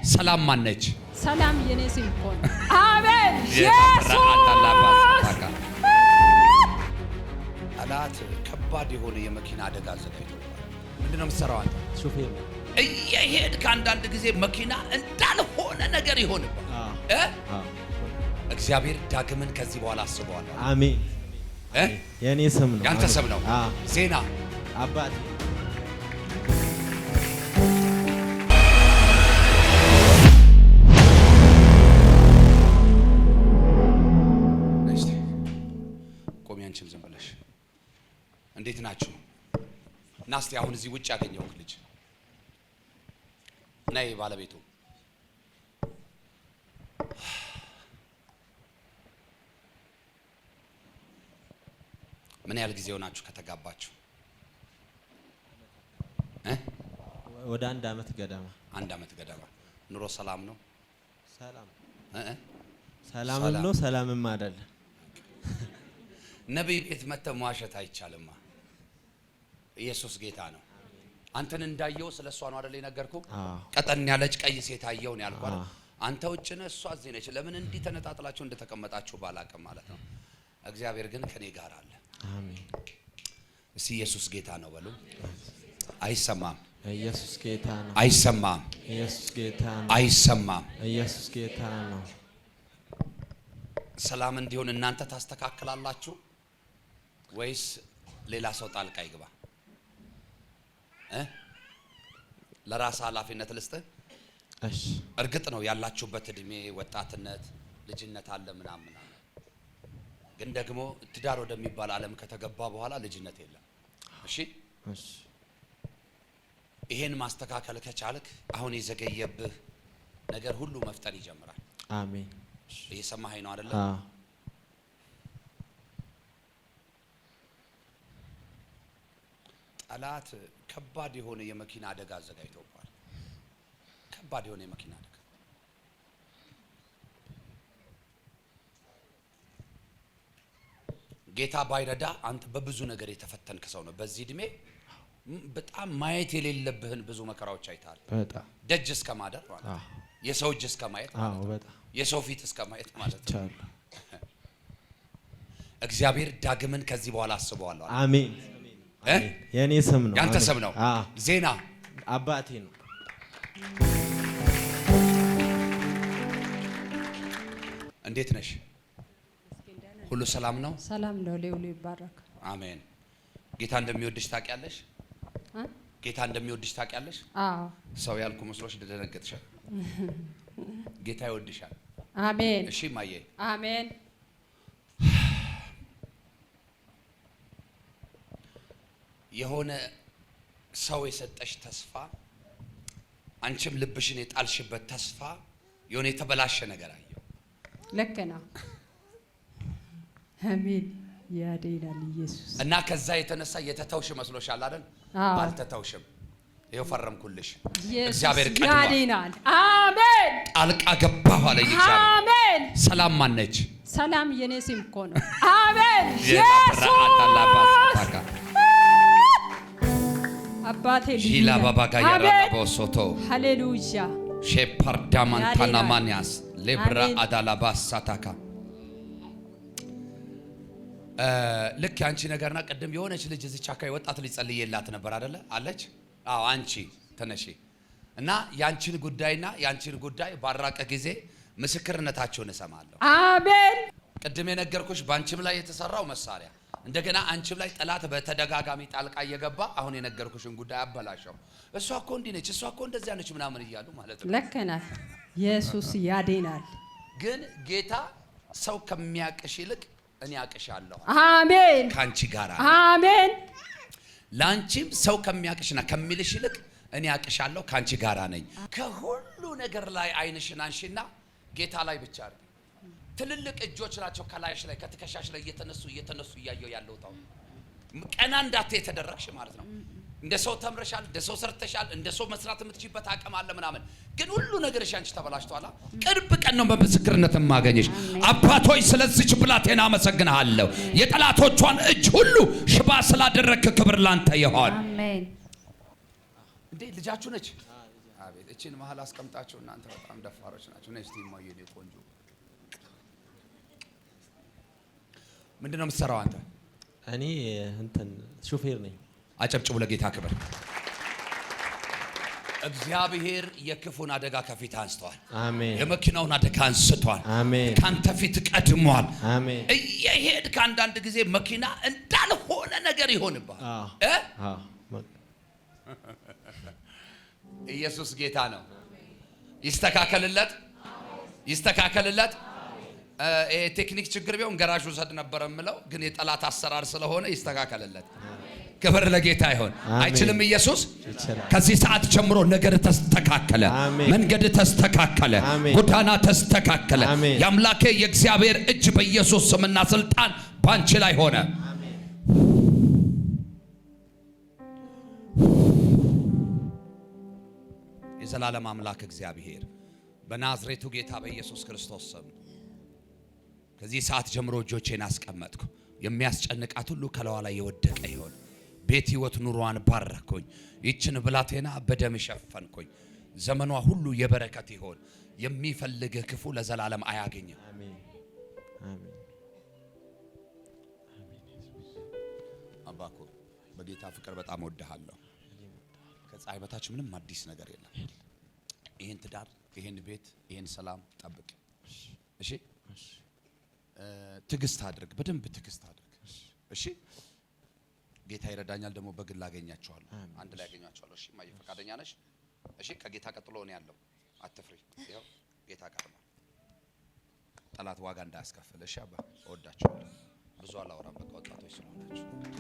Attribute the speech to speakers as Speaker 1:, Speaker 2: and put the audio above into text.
Speaker 1: ሰላም ማነች?
Speaker 2: ሰላም የኔ ስም እኮ ነው። አሜን
Speaker 1: ኢየሱስ
Speaker 3: አላት ከባድ የሆነ የመኪና አደጋ አዘጋጅቷል። ምንድነው የምትሰራው አንተ?
Speaker 4: ሾፌር
Speaker 3: እየሄድክ አንዳንድ ጊዜ መኪና እንዳልሆነ ነገር ይሆንብሃል። እግዚአብሔር ዳግምን ከዚህ በኋላ አስበዋለሁ።
Speaker 4: አሜን። የኔ ስም ነው።
Speaker 3: ያንተ ስም ነው። ዜና
Speaker 4: አባቴ
Speaker 3: ቆሚያንችም ዝም ብለሽ እንዴት ናችሁ? ናስቲ አሁን እዚህ ውጭ ያገኘው ልጅ ነይ ባለቤቱ ምን ያህል ጊዜ ሆናችሁ ከተጋባችሁ?
Speaker 4: ወደ 1 አመት ገደማ።
Speaker 3: 1 አመት ገደማ። ኑሮ ሰላም ነው?
Speaker 4: ሰላም ነው። ሰላምም አይደለም።
Speaker 3: ነብይ ቤት መተህ መዋሸት አይቻልማ። ኢየሱስ ጌታ ነው። አንተን እንዳየው ስለሷ ነው አይደል የነገርኩ? ቀጠን ያለች ቀይ ሴት አየው ነው ያልኳት። አንተ ውጭ ነህ፣ እሷ እዚህ ነች። ለምን እንዲህ ተነጣጥላችሁ እንደተቀመጣችሁ ባላቅም ማለት ነው። እግዚአብሔር ግን ከኔ ጋር አለ።
Speaker 4: አሜን።
Speaker 3: እስቲ ኢየሱስ ጌታ ነው በሉ። አይሰማም?
Speaker 4: ኢየሱስ ጌታ ነው።
Speaker 3: አይሰማም?
Speaker 4: ኢየሱስ ጌታ ነው።
Speaker 3: አይሰማም?
Speaker 4: ኢየሱስ ጌታ ነው።
Speaker 3: ሰላም እንዲሆን እናንተ ታስተካክላላችሁ ወይስ ሌላ ሰው ጣልቃ ይግባ? ለራስ ኃላፊነት ልስጥ።
Speaker 4: እሺ።
Speaker 3: እርግጥ ነው ያላችሁበት እድሜ ወጣትነት፣ ልጅነት አለ ምናምን፣ ግን ደግሞ ትዳር ወደሚባል ዓለም ከተገባ በኋላ ልጅነት የለም። እሺ። ይሄን ማስተካከል ከቻልክ አሁን የዘገየብህ ነገር ሁሉ መፍጠን ይጀምራል።
Speaker 4: አሜን።
Speaker 3: እየሰማኸኝ ነው አይደለ? ጠላት ከባድ የሆነ የመኪና አደጋ አዘጋጅቶባል። ከባድ የሆነ የመኪና አደጋ ጌታ ባይረዳ አንተ በብዙ ነገር የተፈተንክ ሰው ነው። በዚህ እድሜ በጣም ማየት የሌለብህን ብዙ መከራዎች አይተሃል። በጣም ደጅ እስከ ማደር ማለት ነው። የሰው እጅ እስከ ማየት ማለት ነው። በጣም የሰው ፊት እስከ ማየት ማለት ነው። እግዚአብሔር ዳግምን ከዚህ በኋላ አስበዋለሁ።
Speaker 4: አሜን። የኔ ስም ነው።
Speaker 3: ያንተ ስም ነው። ዜና
Speaker 4: አባቴ ነው።
Speaker 3: እንዴት ነሽ? ሁሉ ሰላም ነው?
Speaker 2: ሰላም ነው። ለሁሉ ይባረክ።
Speaker 3: አሜን። ጌታ እንደሚወድሽ ታውቂያለሽ? ጌታ እንደሚወድሽ ታውቂያለሽ?
Speaker 2: አዎ።
Speaker 3: ሰው ያልኩ መስሎሽ ደነገጥሽ? ጌታ ይወድሻል።
Speaker 2: አሜን።
Speaker 3: እሺ ማየ።
Speaker 2: አሜን።
Speaker 3: የሆነ ሰው የሰጠሽ ተስፋ፣ አንቺም ልብሽን የጣልሽበት ተስፋ የሆነ የተበላሸ ነገር አየው።
Speaker 2: ልክ ነው። አሜን። ያድናል ኢየሱስ።
Speaker 3: እና ከዛ የተነሳ የተተውሽ መስሎሻል አይደል? አልተተውሽም። ይሄው ፈረምኩልሽ። እግዚአብሔር
Speaker 2: ያድናል። አሜን።
Speaker 3: ጣልቃ ገባሁ አለ እግዚአብሔር።
Speaker 2: አሜን።
Speaker 3: ሰላም ማነች?
Speaker 2: ሰላም የኔ ስም እኮ ነው። አሜን። ኢየሱስ አባቴ
Speaker 3: ጂላ ባባጋ ያራባሶቶ
Speaker 2: ሃሌሉያ
Speaker 3: ሼፓርዳማንታና ማንያስ ለብራ አዳላባ ሳታካ ልክ አንቺ ነገርና ቀደም የሆነች ልጅ እዚህ ቻካ ወጣት ልጅ ጸልየላት ነበር አይደለ? አለች። አዎ አንቺ ተነሺ እና ያንቺን ጉዳይና ያንቺን ጉዳይ ባራቀ ጊዜ ምስክርነታቸውን እሰማለሁ።
Speaker 2: አሜን።
Speaker 3: ቀደም የነገርኩሽ ባንቺም ላይ የተሰራው መሳሪያ እንደገና አንቺም ላይ ጠላት በተደጋጋሚ ጣልቃ እየገባ አሁን የነገርኩሽን ጉዳይ አበላሸው። እሷ እኮ እንዲህ ነች፣ እሷ እኮ እንደዚያ ነች ምናምን እያሉ ማለት ነው።
Speaker 2: ልክ ነህ። ኢየሱስ ያድናል።
Speaker 3: ግን ጌታ ሰው ከሚያቅሽ ይልቅ እኔ አቅሻለሁ።
Speaker 2: አሜን።
Speaker 3: ካንቺ ጋር
Speaker 2: አሜን።
Speaker 3: ላንቺም ሰው ከሚያቅሽና ከሚልሽ ይልቅ እኔ አቅሻለሁ፣ ካንቺ ጋር ነኝ። ከሁሉ ነገር ላይ አይንሽን አንሺና ጌታ ላይ ብቻ አድርጊ። ትልልቅ እጆች ናቸው ከላይሽ ላይ ከትከሻሽ ላይ እየተነሱ እያየው ያለው ታው ቀና እንዳትዪ የተደረግሽ ማለት ነው። እንደ ሰው ተምረሻል፣ እንደ ሰው ሰርተሻል፣ እንደ ሰው መስራት የምትችይበት አቅም አለ ምናምን፣ ግን ሁሉ ነገርሽ አንቺ ተበላሽቷል። ቅርብ ቀን ነው በምስክርነት የማገኘሽ። አባቶይ ስለዚች ብላቴና አመሰግንሃለሁ። የጠላቶቿን እጅ ሁሉ ሽባ ስላደረግክ ክብር ላንተ ይሁን።
Speaker 2: አሜን።
Speaker 3: እንዴ ልጃችሁ ነች? አቤት። እቺን መሀል አስቀምጣችሁ እናንተ በጣም ደፋሮች ናችሁ። ነይ እስቲ እማዬ የኔ ቆንጆ ምንድነው የምትሰራው አንተ?
Speaker 4: እኔ እንትን ሹፌር ነኝ።
Speaker 3: አጨብጭቡ ለጌታ ክብር። እግዚአብሔር የክፉን አደጋ ከፊት አንስተዋል።
Speaker 4: አሜን።
Speaker 3: የመኪናውን አደጋ አንስቷል።
Speaker 4: አሜን።
Speaker 3: ካንተ ፊት ቀድሟል።
Speaker 4: አሜን።
Speaker 3: እየሄድክ አንዳንድ ጊዜ መኪና እንዳልሆነ ነገር ይሆንብሃል። ኢየሱስ ጌታ ነው። ይስተካከልለት፣ ይስተካከልለት። ይሄ ቴክኒክ ችግር ቢሆን ገራዥ ውሰድ ነበር የምለው፣ ግን የጠላት አሰራር ስለሆነ ይስተካከልለት። ክብር ለጌታ ይሁን። አይችልም ኢየሱስ? ከዚህ ሰዓት ጀምሮ ነገር ተስተካከለ፣ መንገድ ተስተካከለ፣ ጎዳና ተስተካከለ። የአምላኬ የእግዚአብሔር እጅ በኢየሱስ ስምና ስልጣን ባንቺ ላይ ሆነ። የዘላለም አምላክ እግዚአብሔር በናዝሬቱ ጌታ በኢየሱስ ክርስቶስ ስም ከዚህ ሰዓት ጀምሮ እጆቼን አስቀመጥኩ። የሚያስጨንቃት ሁሉ ከለዋ ላይ የወደቀ ይሆን። ቤት ህይወት ኑሯን ባረኩኝ። ይችን ብላቴና በደም ሸፈንኩኝ። ዘመኗ ሁሉ የበረከት ይሆን። የሚፈልግህ ክፉ ለዘላለም አያገኝም።
Speaker 4: አሜን አሜን።
Speaker 3: አባኮ በጌታ ፍቅር በጣም ወድሃለሁ። ከፀሐይ በታች ምንም አዲስ ነገር የለም። ይሄን ትዳር፣ ይሄን ቤት፣ ይሄን ሰላም ጠብቅ። እሺ ትግስት አድርግ፣ በደንብ ትግስት አድርግ። እሺ ጌታ ይረዳኛል። ደግሞ በግል አገኛቸዋለሁ፣ አንድ ላይ አገኛቸዋለሁ። እሺ ማየ ፈቃደኛ ነሽ? እሺ ከጌታ ቀጥሎ ነው ያለው። አትፍሪ፣ ይኸው ጌታ ቀድሟል። ጠላት ዋጋ እንዳያስከፍል። እሺ አባ እወዳቸዋለሁ። ብዙ አላወራም፣ በቃ ወጣቶች ስለሆናችሁ